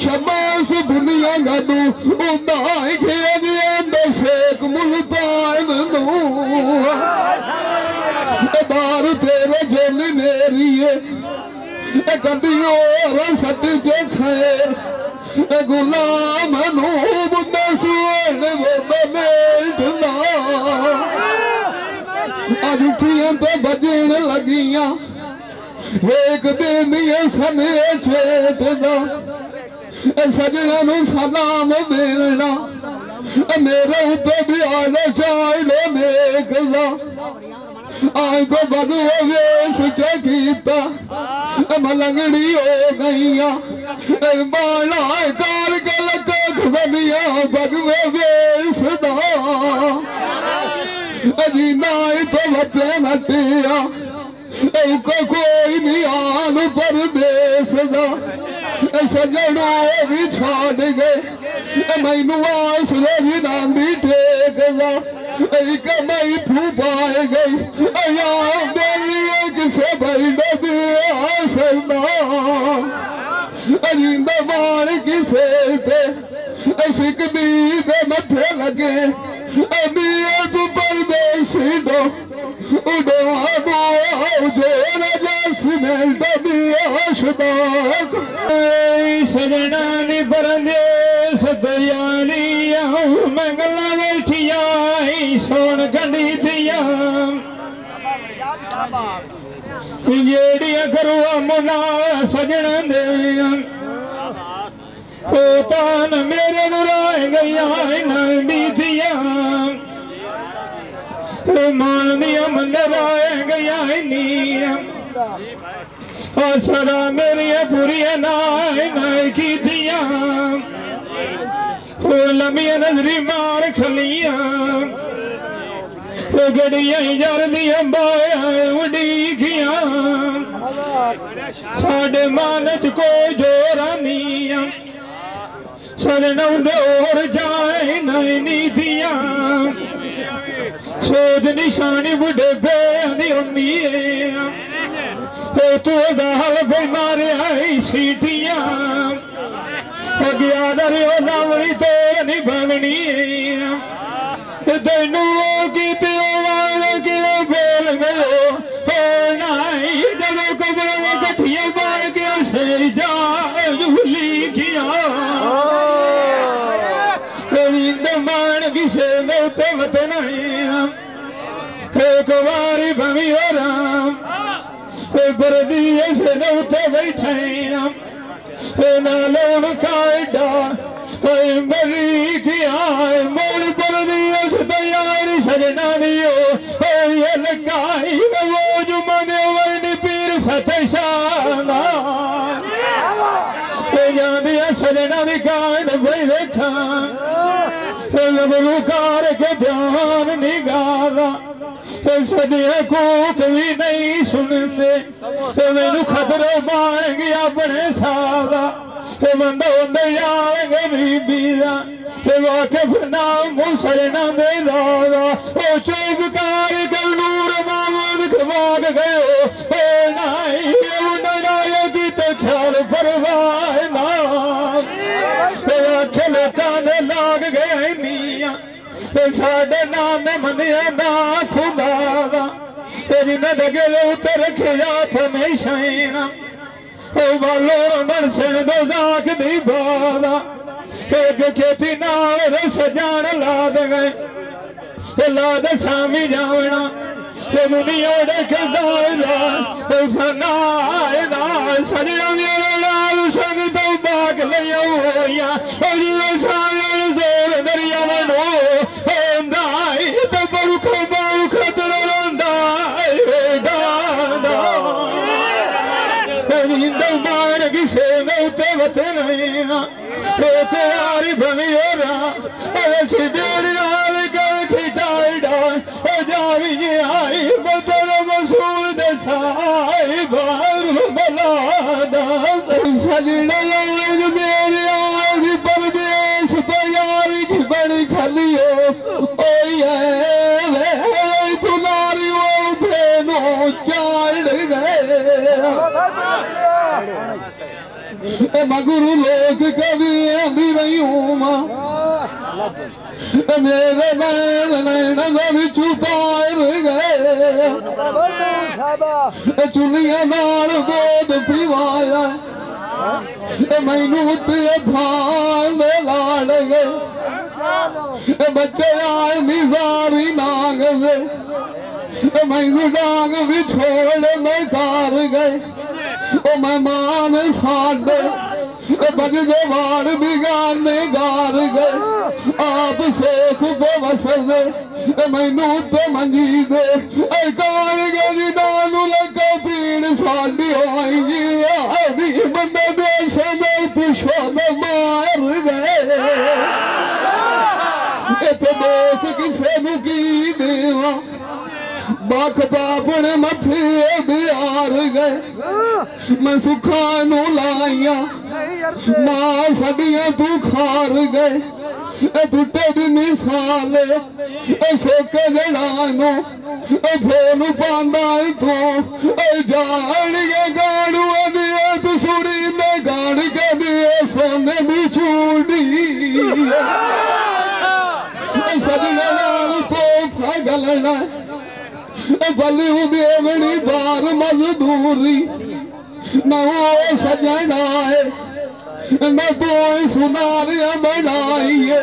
शबास दुनिया गदू उदाई खेद शेख मुल्तान दार तेरे जोली मेरी कदी और सट च खैर गुलाम नू बुद्ध सुन बेटदा अज उठियां तो बजन लगियां एक दिन सने छेटदा सजना नू सलाम देना मेरे उत्ते भी आना चाहिए देखदा आज तो बदू वेस चीता मलंगड़ी हो गई बाला काल गलत खबनिया बगवे वेसदा जीना तो बते नटिया कोई नहीं आन परदेस दा सजड़ो भी छाड़ गए मैनू आसरे भी नांदी टेकदा एक मई थू पाए गई अया मेरी किसे बड़ी आसदा अजिंदा बाण किसे थे सिकदी दे मथे लगे अमीर तू परदेसी दो उड़ो जो सीमेंट भी आशदाक सजना नी परदेस दयानी मंगला बैठिया सोन गंडी दिया जेड़िया करुआ मुना सजना दे तान मेरे नुराए गया नंडी दिया मान दिया मंदिर आए गया सरा मेरिया पूरिया नाय की दिया लमिया नजरी मार खलिया गड़िया जार दिया बाया उड़ी गया साढ़े मान च कोई जोरा नहीं सजना और जाए नहीं दिया सोच निशानी बुढ़े बेदी होंदी तू हल पे मारे आई सीटियां गया दरियो लावनी तो नहीं भागनी तेनू की बोल गयो जब कबर कठिया बाल के से जा झूली किया मान किसे वतन एक बारी भवी हो राम बरदिए से नौते बैठे नालों कायदा मरी किया मोर बरदिए से तैयार सजना दियो ये लगाई वो जुमने वन पीर फतेह शाह दिया सजना दी कान भाई देखा कार के ध्यान निगाला सदिया कोक भी नहीं सुनते मैनू खतरे बाण गया अपने सादा बंदा आएंगे बीबी का वाकिफ नाम सजना दे दादा ओ चौबकार कल नूर मामूद खवाग गयो नाई तो ख्याल परवाह ना आखे लोगों ने लाग गए निया साढ़े नाम ने मनिया ना खुदा तेरी न डगे उते रखे हाथ में शैना बालो मन से दो जाक दी बादा एक खेती नाल सजान ला दे गए ला दे सामी जावना मुनी ओढ़े के दायरा फना सजना मेरे लाल संग तो बाग लिया सारे जोर दरिया मनो परदेस तैयारी की बड़ी खली हो तुम्हारी चढ़ गए मैं गुरु लोक कभी आंदी रही हूँ मां मेरे नैन बिचू तार गए चुलिया नाल दूध पिवाया मैनू ते थान लाड़ गए बच्चे आए निजारी नाग से मैनू डांग भी छोड़ मैं कार गए मेहमान साडे बजदे वाड़ बिगाने गार गए आप सोख पे वसदे मैनू ते मंजी दे कार गई दानू लगा पीड़ साडी होई जी बंदे दे सदे तू शोद मार गए इते दोस किसे नू की देवा बखता अपने मथे बिहार गए मैं सुखा नू लाइया मां सदियां तू खार गए टुटे दी मिसाल सोके जड़ानू फोन पांदा तू जान के गाड़ू दिए तू सुनी ने गाड़ के दिए सोने दी चूड़ी सदियां नाल तो गलना बली देवनी बार मजदूरी न वो सजना है न तो सुनारिया बनाई है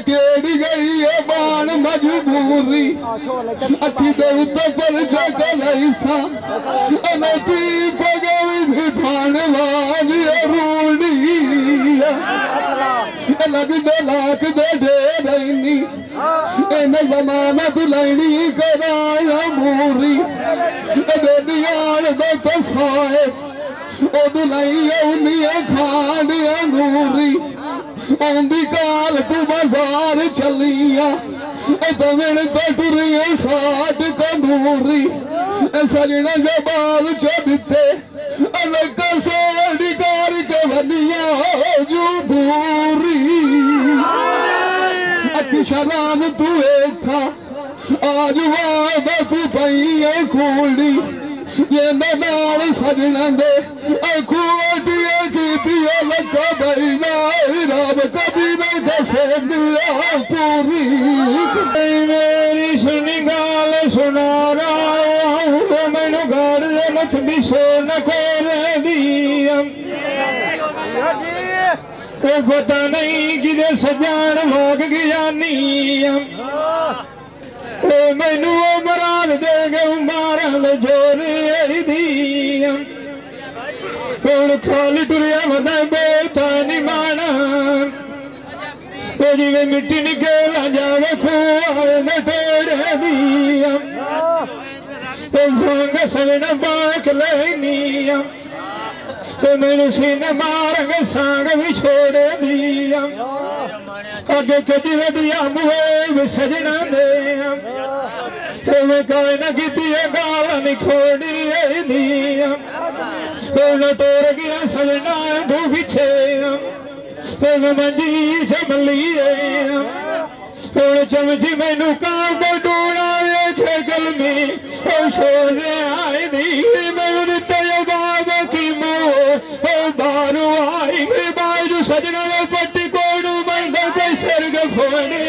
केड़ी गई है बाण मजबूरी अखी दे उत्ते पर चकलई सा नती पगवी थान वाली रूड़ी लग दे लाख दे डेरनी इन जमाना दुलैनी कराया मूरी बेदियाल दे तसाए ओ दुलैया उन्निया खान अंगूरी आंदी काल तू बाजार चलिया दमिन तो टुरिया साठ कंदूरी सजना जबाल च दिते अलग साड़ी कार के बनिया जो दूरी शराब तू एठा आज वादा तू पई खूड़ी ये नाल सजना दे खूटिया की लगा बई रब कभी नहीं दसे दिया पूरी मेरी सुनी गाल सुना रहा मैनू गाड़ मत बिसो न कोरे दिया पता नहीं किधे सजान लोग गियानी मैनू मरान दे गए मारन जोर हूं खाली टुरिया बता बोलता नहीं माना जिवे मिट्टी निकल जावे खुआ न टेढ़े दिया संग सजना बाक लेनी मैनू सीने मारेंगे सांग भी छोड़ दिया अगे कदी वधिया मुहे सजना दे मैं कोई न की गाल नहीं खोड़ी दिया न टोर गया सजना तू पिछे मैं मंजी चमलिए हूं चमची मैनू काम डोना वेखे गलमी छोड़े आए दी मैनू बाबा की बारू आई बाजू सजना पट्टी कोड़ू मंडा के सरग फोड़े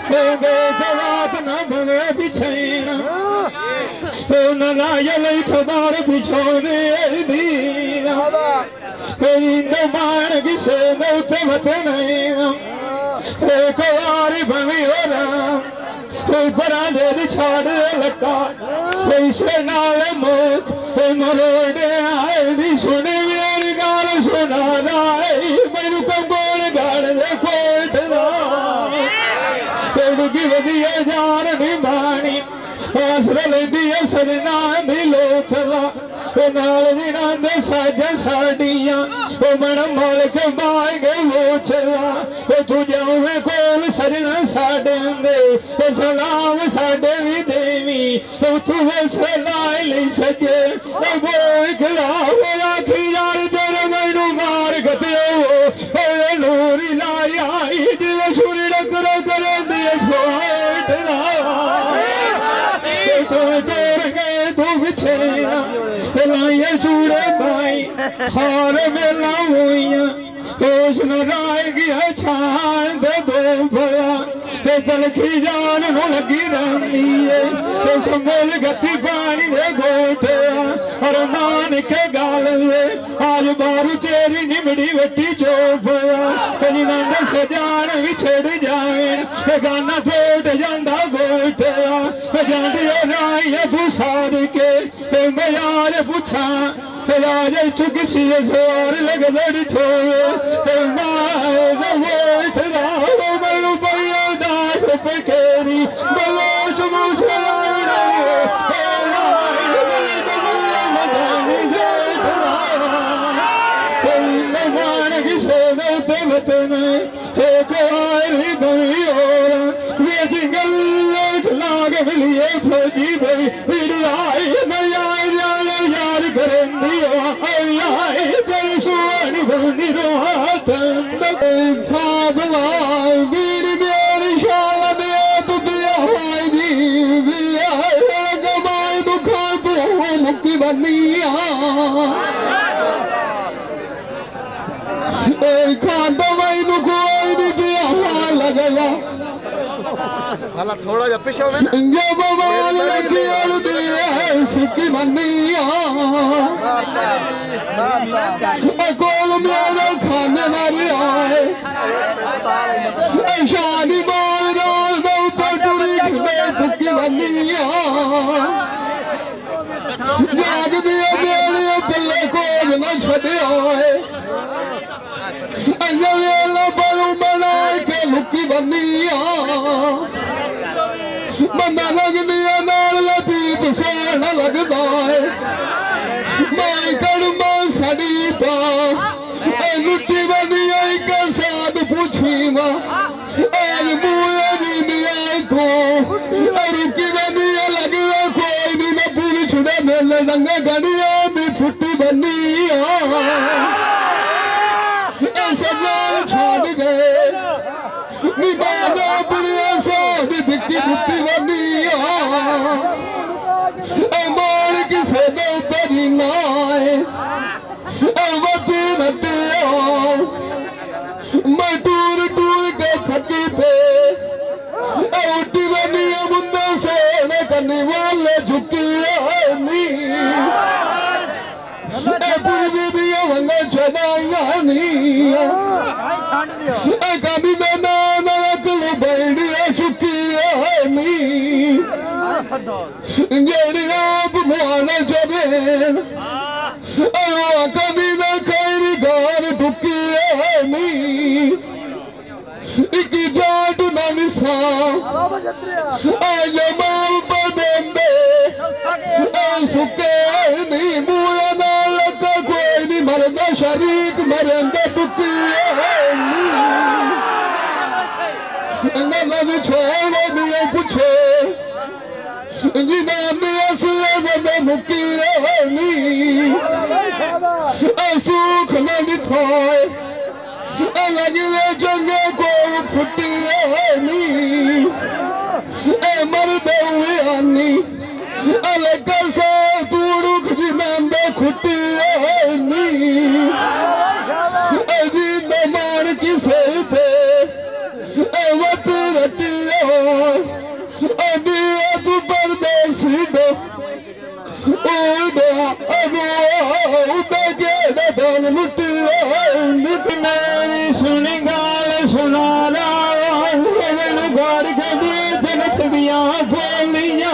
रात न भवे बिछैना न लायल खबर बिछोने मान किसे उठे वतन एक बार भवी हो राम परा दे छाड़ लगा नाल मुख मरोड़े आए दी सुने मेरी गाल सुना राई मैनू कंबोल गढ़ दे कोट की वधिया जान नहीं बानी आसरा लेंदी है सजना दी लोथला नाल दिना दे साजा साडिया मन मालिक बाएंगे वो चला तू जावे कोल सजना साडे दे सलाम साडे भी देवी तू सलाए ले सके वो खिलाओ आखी यार तेरे मैनू मार गते नूरी लाई आई जिवे छुरी डकरा करे दिए फोट तू तोड़ गए तू बिछे लाइए चूड़ हार वेला हुई होश न राय गया छान दे दो भया तलखी जान न लगी रही है समोल गति पानी दे गोठया और मान के गाल ले आज बारू तेरी निमड़ी वटी जो भया नंद सजान भी छड़ जावे गाना थोट जांदा गोठया जांदी राई तू साध के मैं यार पूछा राज चुकी सवार लग दड़ी ठोए मैनू बल्लो दास पखेरी बलोच मूछ किसे वतन एक आयरी बनी और वेजी गल लाग मिलिए फौजी बई आई यार करेंदी आई बड़ी सोनी बनी रोहतन फागला वीर मेरी शाल में तू दिया होगी विया गमाए दुखा तू मुक्ति बनिया खांडो भाई कोई नहीं पिया लगला हाला थोड़ा जा पीछे हो ना ये बवाल लगी और दिए सिक्की बनिया कोल मेरा खाने वाली आए शादी मार रोल दो पटुरी में सिक्की बनिया याद दिया मेरे पल्ले को न छड़े आए मुक्की बनिया बंदा लगदिया नाल लतीफ सोहन लगदा है माई कड़मा सड़ी ता लुट्टी बनिया एक साथ पूछी मां मूए नींदिया को रुकी बनिया लगदा कोई नहीं मैं पूरी छुड़े मेले रंग गड़िया दी फुट्टी बनिया छोड़ गए निबादा बुढ़िया साथ दिखी बुद्धि बनिया मार किसे दो तरी नाए वती नटिया मैं टूर टूर के थकी थे उठी बनिया मुंडा सोने करने वाले झुकी नी पूरी दिया वंगा चढ़ाया नहीं कभी मैं नाना तुम बैठिया चुकी है नी जेड़ी आप माना चले कभी मैं खैरी घर टुकी है नी एक जाट ना निशा माल पदेंदे सुके नहीं मुआ नाल का कोई नहीं मरदा शरीक मरंदा तुकी छोड़ दिए पूछे मुक्की सूख न दिखाए लगे चंगे को फुटी मरद हुए आनी अलग सा तूड़ू खिनांदे खुटी जी मान किसे थे वत रटियो अदिया तू परदेसी दो उड़ा उदा के दन लुटियो नित मेरी सुनी गाल सुना रहा मैनू घर के बीच नथबियां बोलियां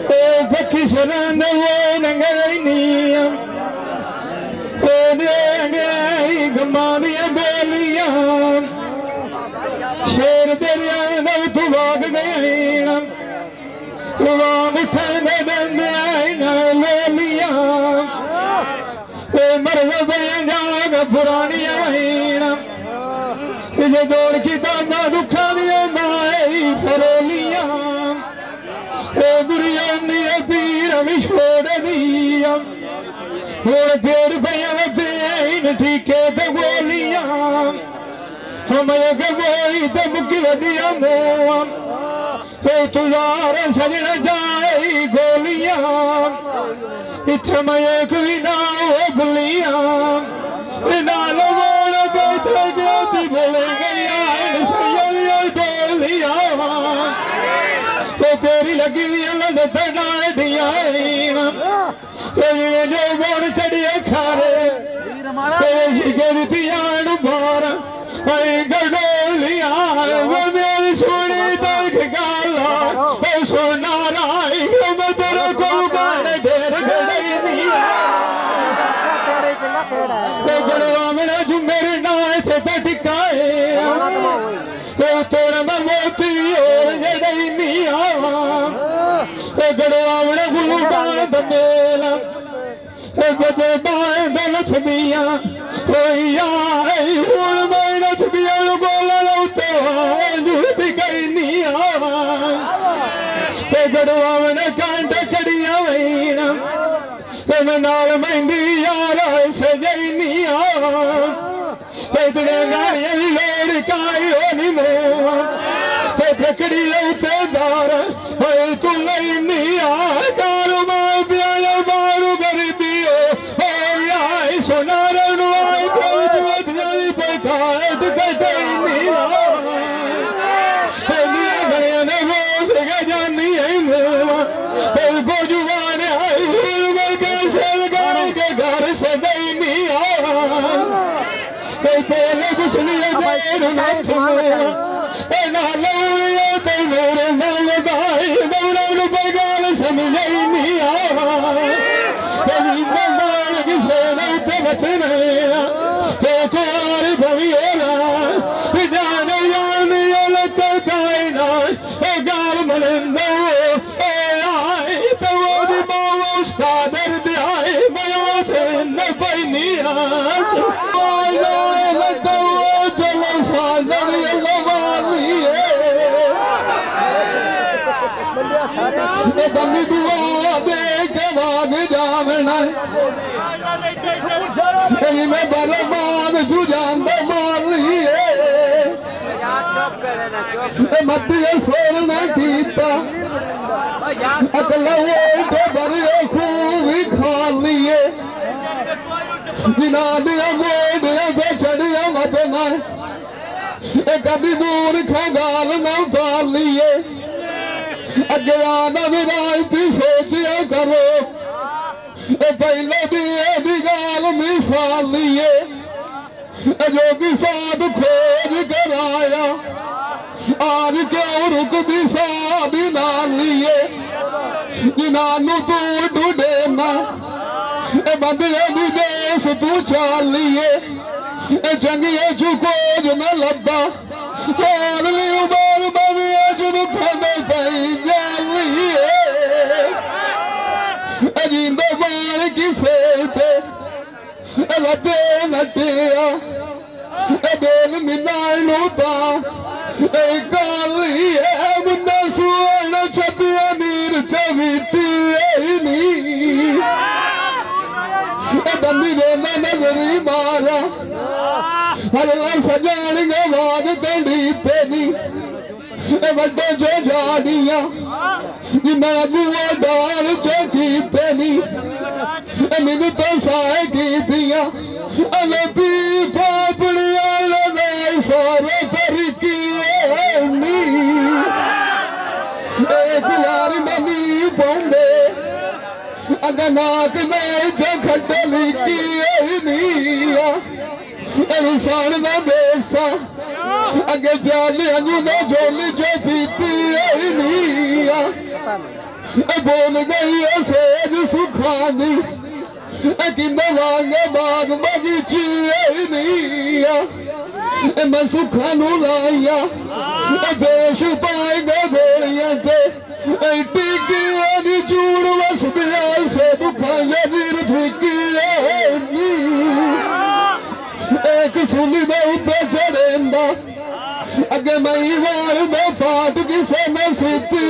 ओ पक्की सरंद वो नंगनिया ओ देंगे गमानिया बोलियां शेर दरिया नव तू वाग गई वाम उठने दंदे लोलियां मर जाग पुरानिया जो दौड़ की ताना दुखा दिया माई फरोलियां बुरिया पीर भी छोड़ दिया और पेड़ पे ठीके तो गोलियां हम गई तो मुक्की वधिया मोह तुझार सजन जाए गोलियां इत्थे मैं एक भी ना उगलियां नाल मोड़ बैठे गया ती बोले गया सैयद डोलिया तो तेरी लगी दियां लदना दियां तेरे जो मोड़ चढ़िए खारे तेरी पियान बार गडोलिया वो मेरी सोनी देख गाला सोना राई मैं तेरे को गाने ढेर गड़ई दिया गड़वा मेरा जो मेरे नाय थे टिकाए तो तोरा मैं मोती और जड़ई नहीं आवा गड़वा मेरा गुलू बांध मेला बदे बांध लथबिया गड़वावने कांट कड़िया वहीना नाल महंगी यार सजई नहीं आते गाड़िया भी लोड़ काई होनी मोह थकड़ी लौते दार तू लई नहीं आ कारू मां प्यारा बारू गरीबी हो आई सोना रणु आई कोई जानी पे काट कटई नहीं जानी है को जुबान आई के घर से गई नहीं पहले कुछ नहीं मेरे नाल भाई मेरे बगान समझ नहीं किसे बचन कुआरी भविया जान जान कायना गाल मलिंदो आई तो उस्तादर दिहाई मैं न पैनी चलो सादर दमी दुआ दे के भाग जावना मैं बर्बाद जुजान मार लिए मत सोलना कीता अकलवे बरे खूब खा लिए बिना दिया मोड़िया तो चढ़िया मत मैं कभी दूर खगाल न उतार लिए अगे आना विरायती सोचिया करो पहले दी गाल मिसाल लिए जो कि साध खोज कराया आज क्यों रुक दी साधी नाल लिए जिन्हानू तू ढूंढे ना बंदिया दी देश तू चाल लिए चंगिया चू खोज न लब्बा खोल ली उबार बविया चू खाने पाई जाल लिए अजींदो बाण किसे थे लते नटिया बेल मिलाणू ता काली है मुन्ना सुवर्ण छतिया नीर चवीटी दमी वेना नजरी मारा हरला सजान वाग तड़ी तेनी वड्डे जो जानिया जिन्ना बुआ डाल चौकी तेनी मैंने तो साए की दिया अलती पापड़िया लगाई सारे तरीकी एक यार मनी पौंदे अगर नाक में जो खड्डली की इंसान ना देसा अगे प्याली अंजू ना झोली जो पीती बोल गई है सेज सुखानी किन्ने लागे बाग बगीची मैं सुखा नू लाइया देश पाएगा गोलियां ते टिकिया दी चूड़ वसदिया से दुखाया वीर ठिकिया एक सुनी दे उत्ते चढ़ेंदा अगे मई वाल दे फाट किसे न सीती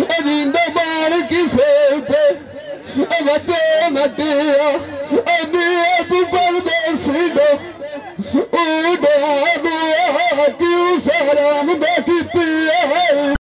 अजींदे बाण किसे थे वते नटिया दिए तू परदेसी डो उड़ा क्यों सराम देखी